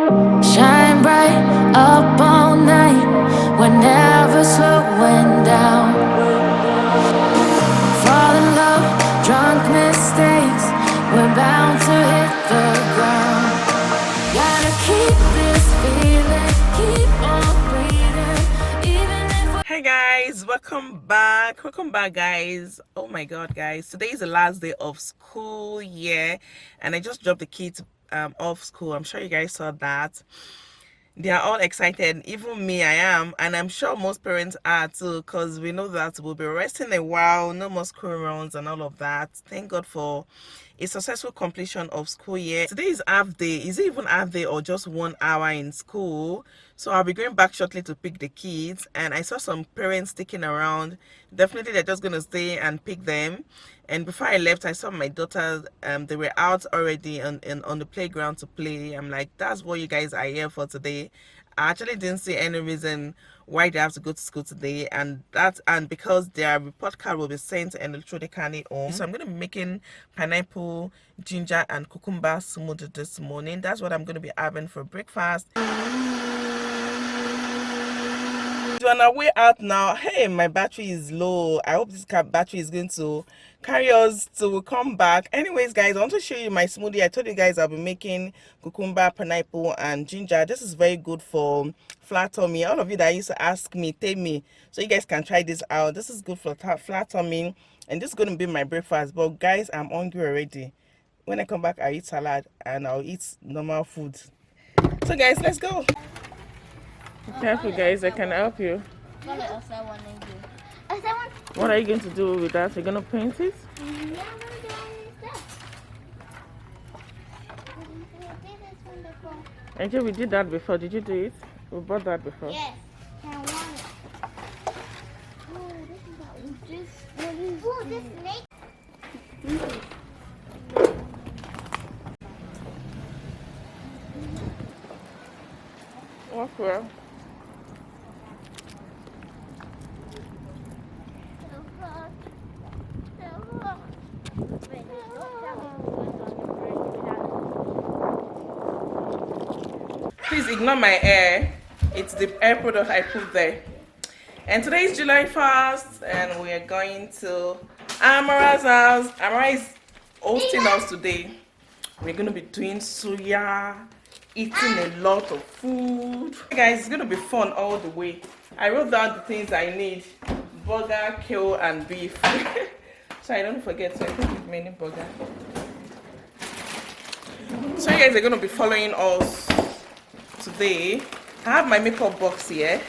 Shine bright up all night, we're never slowing down. Fall in love, drunk mistakes, we're bound to hit the ground. Gotta keep this feeling, keep on breathing, even if. Hey guys, welcome back guys. Oh my god guys, today is the last day of school year and I just dropped the kids off school. I'm sure you guys saw that. They are all excited, even me, I am, and I'm sure most parents are too, because we know that we'll be resting a while, no more school runs and all of that. Thank God for a successful completion of school year. Today is half day. Is it even half day or just 1 hour in school? So I'll be going back shortly to pick the kids, and I saw some parents sticking around. Definitely they're just going to stay and pick them. And before I left, I saw my daughters, they were out already on the playground to play. I'm like, that's what you guys are here for today. I actually didn't see any reason why they have to go to school today, and because their report card will be sent and through the candy home. So I'm going to be making pineapple, ginger and cucumber smoothie this morning. That's what I'm going to be having for breakfast. On our way out now. Hey, my battery is low. I hope this battery is going to carry us to come back. Anyways guys, I want to show you my smoothie. I told you guys I'll be making cucumber, pineapple and ginger. This is very good for flat tummy. All of you that used to ask me, tell me, so you guys can try this out. This is good for flat tummy, and this is going to be my breakfast. But guys, I'm hungry already. When I come back, I eat salad and I'll eat normal food. So guys, let's go. Careful guys, I can help you. What are you going to do with that? You're going to paint it? Angel, we did that before. Did you do it? We bought that before. Yes. I want it. Oh, this snake. Walk well. Please ignore my hair. It's the hair product I put there. And today is July 1st and we are going to Amara's house. Amara is hosting us today. We're going to be doing suya, eating a lot of food. Hey guys, it's going to be fun all the way. I wrote down the things I need: burger, kale and beef. So I don't forget, so I think it's many burger. So you guys are going to be following us today. I have my makeup box here,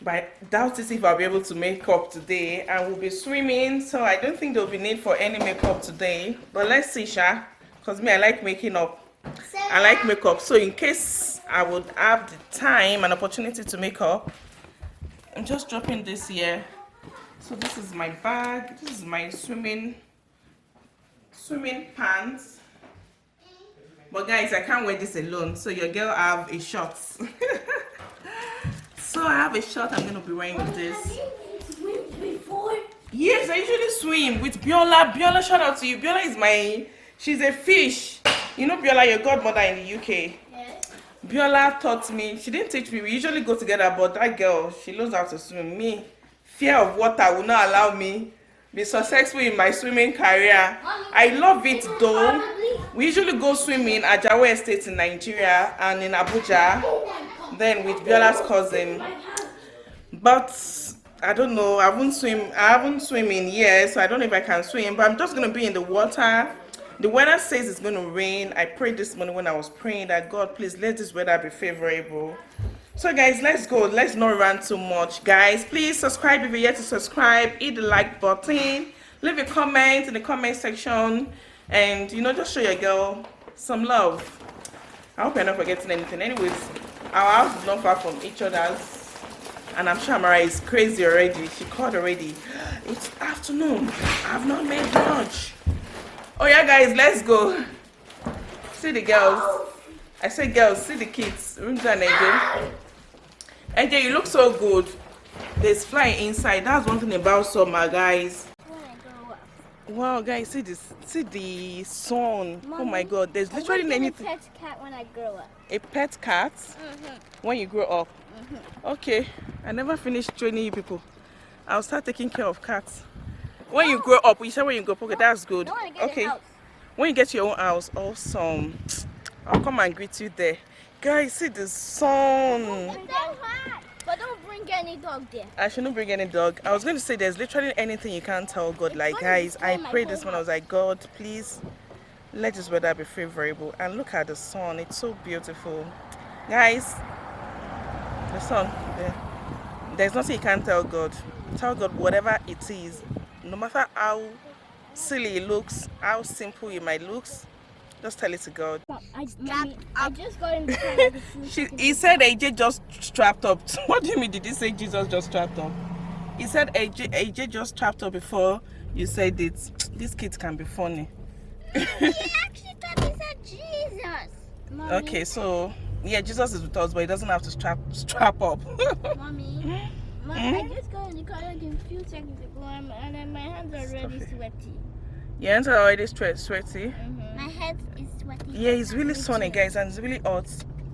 but I doubt if I'll be able to make up today. I will be swimming, so I don't think there will be need for any makeup today, but let's see, Sha, because me, I like making up. I like makeup, so in case I would have the time and opportunity to make up, I'm just dropping this here. So this is my bag. This is my swimming pants. But guys, I can't wear this alone, so your girl have a short. So I have a short I'm gonna be wearing with this. Have you swim before? Yes, I usually swim with Biola. Biola, shout out to you. Biola is she's a fish. You know Biola, your godmother in the UK. Yes. Biola taught me. She didn't teach me. We usually go together, but that girl, she knows how to swim. Me, fear of water will not allow me be successful in my swimming career. I love it though. We usually go swimming at Ajawa Estate in Nigeria and in Abuja, then with Biola's cousin. But I don't know, I haven't swum in years, so I don't know if I can swim, but I'm just going to be in the water. The weather says it's going to rain. I prayed this morning when I was praying that God, please let this weather be favorable. So guys, let's go. Let's not run too much. Guys, please subscribe if you're yet to subscribe. Hit the like button. Leave a comment in the comment section. And, you know, just show your girl some love. I hope you're not forgetting anything. Anyways, our house is not far from each other's. And I'm sure Amara is crazy already. She called already. It's afternoon. I've not made lunch. Oh yeah, guys, let's go. See the girls. I said girls, see the kids. Rinja and AJ. AJ, you look so good. There's fly inside. That's one thing about summer, guys. Wow, guys, see this, see the sun. Mommy, Oh my God, there's literally I want anything. a pet cat when I grow up. A pet cat when you grow up. Okay, I never finished training you people. I'll start taking care of cats when you grow up. You said when you grow up. Okay, that's good. I want to get Okay, a house. when you get your own house, awesome. I'll come and greet you there. Guys, see the sun. It's so hot. But don't bring any dog there. I shouldn't bring any dog. I was going to say there's literally anything you can't tell God. Like, gonna guys, I destroy my prayed whole this one. I was like, God, please let this weather be favorable. And look at the sun. It's so beautiful. Guys, the sun. There's nothing you can't tell God. Tell God whatever it is. No matter how silly it looks, how simple it might look, just tell it to God. I just got in the car like a few He said AJ just strapped up. What do you mean? Did he say Jesus just strapped up? He said AJ just strapped up before you said it. These kids can be funny. He actually thought he said Jesus. Mommy, Okay, so yeah, Jesus is with us, but he doesn't have to strap up. Mommy, I just got in the car like a few seconds ago and then my hands are already sweaty. Your hands are already sweaty. My head is sweaty. Yeah, it's really sunny, guys, and it's really hot.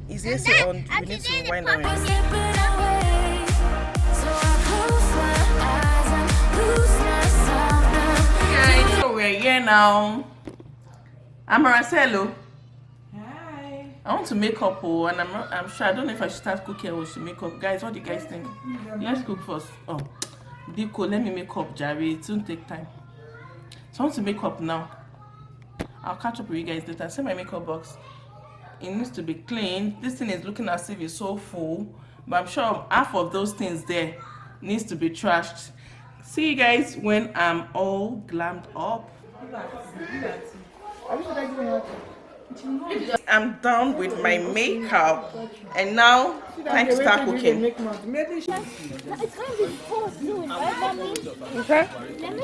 It's AC on. We need to wind down. Slipping away, so I close my eyes and lose myself now. Guys, so we're here now. I'm Marcelo. Hi. I want to make up, oh, and I'm sure I don't know if I should start cooking or should make up. Guys, what do you guys think? Let's cook first. Oh, Diko, let me make up, Jerry. It won't take time. So I want to make up now. I'll catch up with you guys later. See my makeup box. It needs to be cleaned. This thing is looking as if it's so full, but I'm sure half of those things there needs to be trashed. See you guys when I'm all glammed up. I'm done with my makeup, and now time to start cooking. It's going to be full soon, right, Mommy? Okay. Let me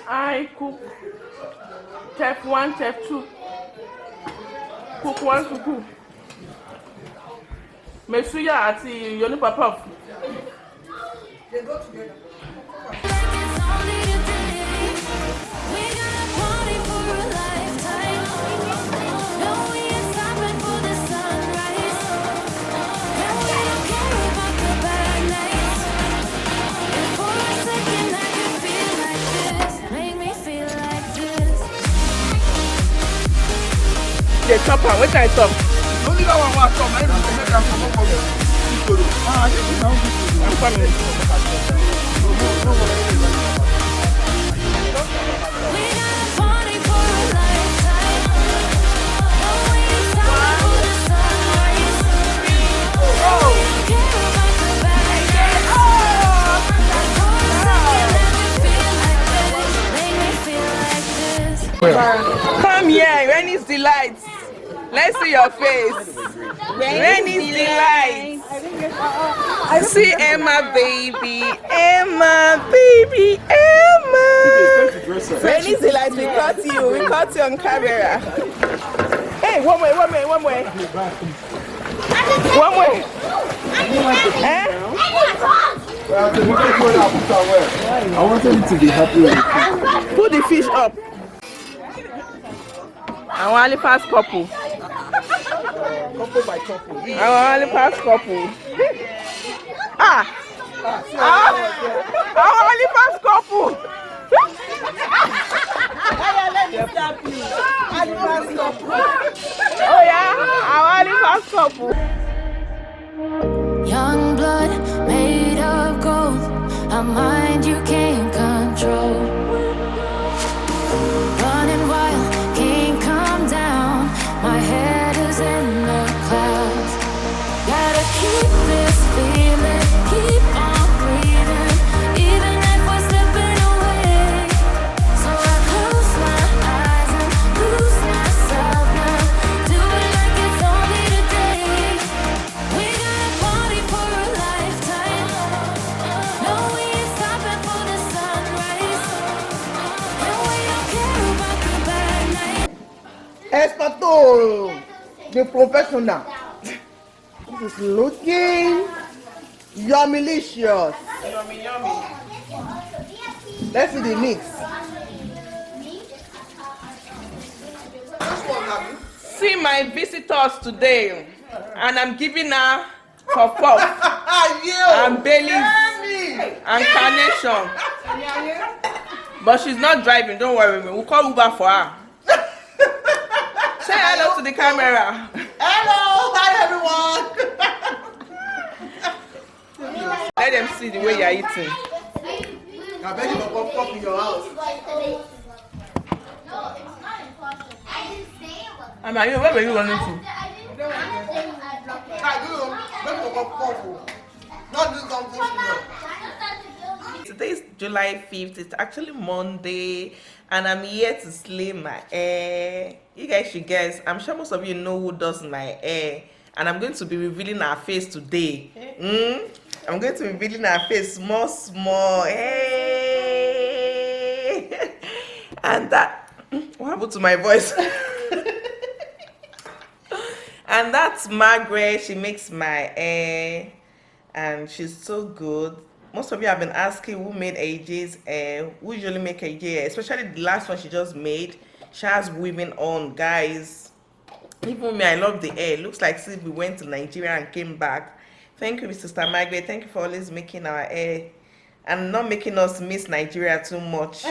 I cook chef 1, chef 2. Cook 1 to 2. Mesuya àti Yoni Papa. They go together. It's only today. We gotta party for a lifetime. No, we ain't stopping for the sunrise. And we don't care about the bad nights. And for a second I can feel like this. Make me feel like this. The chopper, what kind of chop? Only that one was come. I don't make them from over. Ah, this is how good. I'm coming. We gotta party for a lifetime. No, we ain't stopping for the sunrise. And we don't care about the bad nights. And for a second I can feel like this. Make me feel like this. Come here, Rennie's Delights. Let's see your face. Rennie's Delights. See Emma, baby. Emma, baby. Emma. Rennie's Delights, we caught you. We caught you on camera. Hey, one way. One way. Eh? I wanted you to be happy with it. Put the fish up. I want to pass couple. Couple by couple. I want to pass couple. I want to pass couple. Oh yeah, I want to pass couple. Young blood made of gold, a mind you can't control. Running wild, can't come down. My head is in the clouds. Gotta keep this feeling, keep on breathing, even if we're slipping away. So I close my eyes and lose myself now. Do it like it's only today. We gotta party for a lifetime. No, we ain't stopping for the sunrise. And we don't care about the bad night. Espato, the professional. This is looking Yummylicious. Yummy, yummy. Let's see the mix. See my visitors today, and I'm giving her puff and Baileys and carnation. But she's not driving. Don't worry, we'll call Uber for her. Say hello to the camera. Hello, hi everyone. Let them see the way you're eating. I bet you will pop in your house. Where were you running to? Today is July 5th. It's actually Monday, and I'm here to slay my hair. You guys should guess. I'm sure most of you know who does my hair, and I'm going to be revealing her face today. I'm going to be revealing her face small. Hey. And that, what happened to my voice? And that's Margaret. She makes my hair, and she's so good. Most of you have been asking who made AJ's hair, who usually make AJ hair, especially the last one she just made. She has women on, guys. Even me, I love the hair. It looks like since we went to Nigeria and came back. Thank you, Sister Margaret. Thank you for always making our hair and not making us miss Nigeria too much.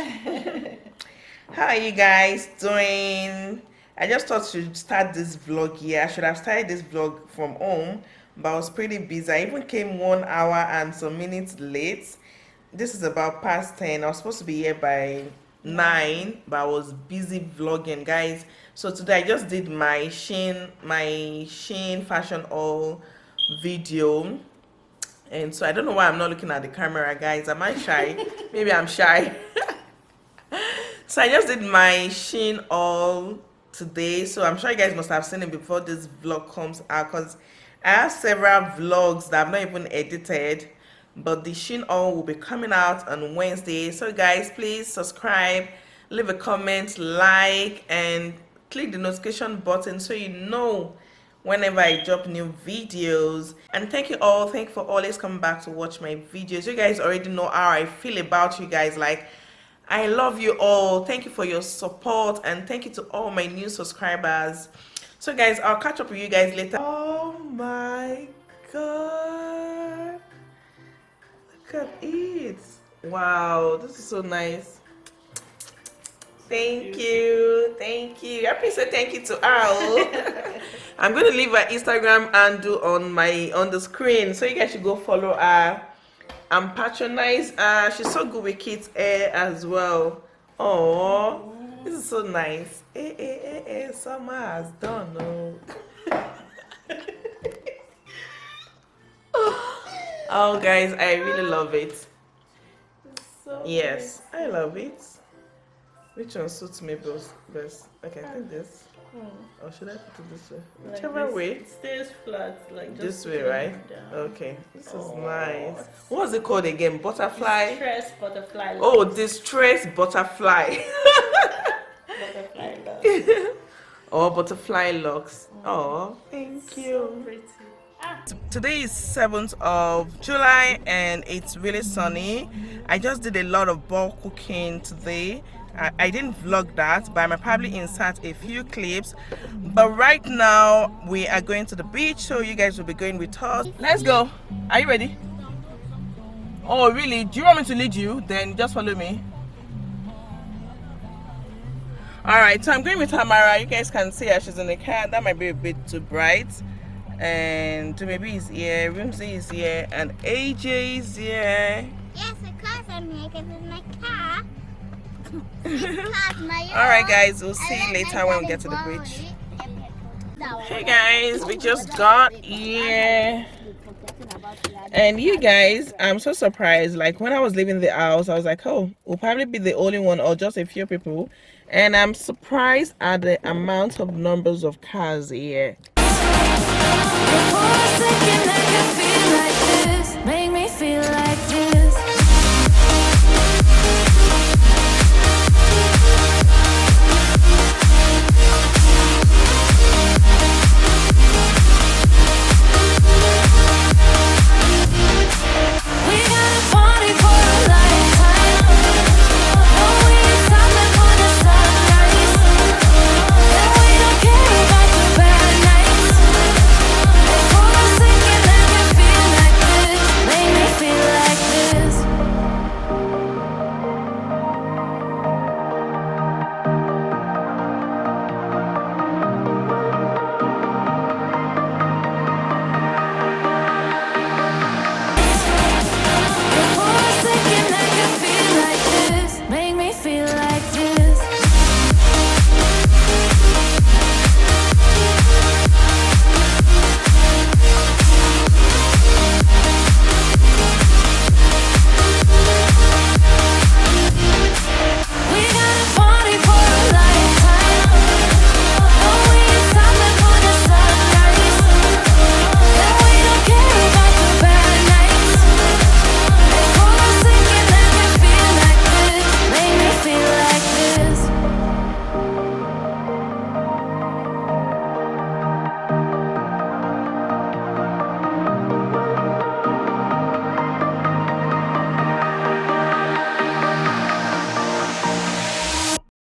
How are you guys doing? I just thought to start this vlog here. I should have started this vlog from home, but I was pretty busy. I even came 1 hour and some minutes late. This is about past 10. I was supposed to be here by 9, but I was busy vlogging, guys. So today I just did my Shein fashion haul video, and so I don't know why I'm not looking at the camera, guys. Am I shy? Maybe I'm shy. So I just did my Shein haul today, so I'm sure you guys must have seen it before this vlog comes out, because I have several vlogs that I've not even edited, but the Shein haul will be coming out on Wednesday. So guys, please subscribe, leave a comment, like, and click the notification button so you know whenever I drop new videos. And thank you all. Thank you for always coming back to watch my videos. You guys already know how I feel about you guys. Like, I love you all. Thank you for your support, and thank you to all my new subscribers. So guys, I'll catch up with you guys later. Oh my god, look at it. Wow, this is so nice. Thank you. I please say thank you to Al. I'm going to leave her Instagram handle on the screen, so you guys should go follow her and patronize her. She's so good with kids' hair as well. Oh, this is so nice. Summer has done. Oh guys, I really love it. Yes, I love it. Which one suits me best? Okay, I think this. Or should I put it this way? Whichever way. It stays flat, like this way, right? Okay, this is nice. What's it called again? Butterfly? Distress butterfly. Oh, distress butterfly. Butterfly locks. Oh, butterfly locks. Oh, thank you. So pretty. Today is 7th of July and it's really sunny. I just did a lot of bulk cooking today. I didn't vlog that, but I might probably insert a few clips. But right now we are going to the beach, so you guys will be going with us. Let's go. Are you ready? Oh really? Do you want me to lead you? Then just follow me. Alright, so I'm going with Tamara. You guys can see her, she's in the car. That might be a bit too bright. And Maybe is here, Rimsey is here, and AJ is here. Yes, of course I'm here because it's my car. Alright guys, we'll see you later when we get to the bridge. Hey guys, we just got here. And you guys, I'm so surprised. Like when I was leaving the house, I was like, oh, we'll probably be the only one or just a few people. And I'm surprised at the amount of numbers of cars here. For a second I could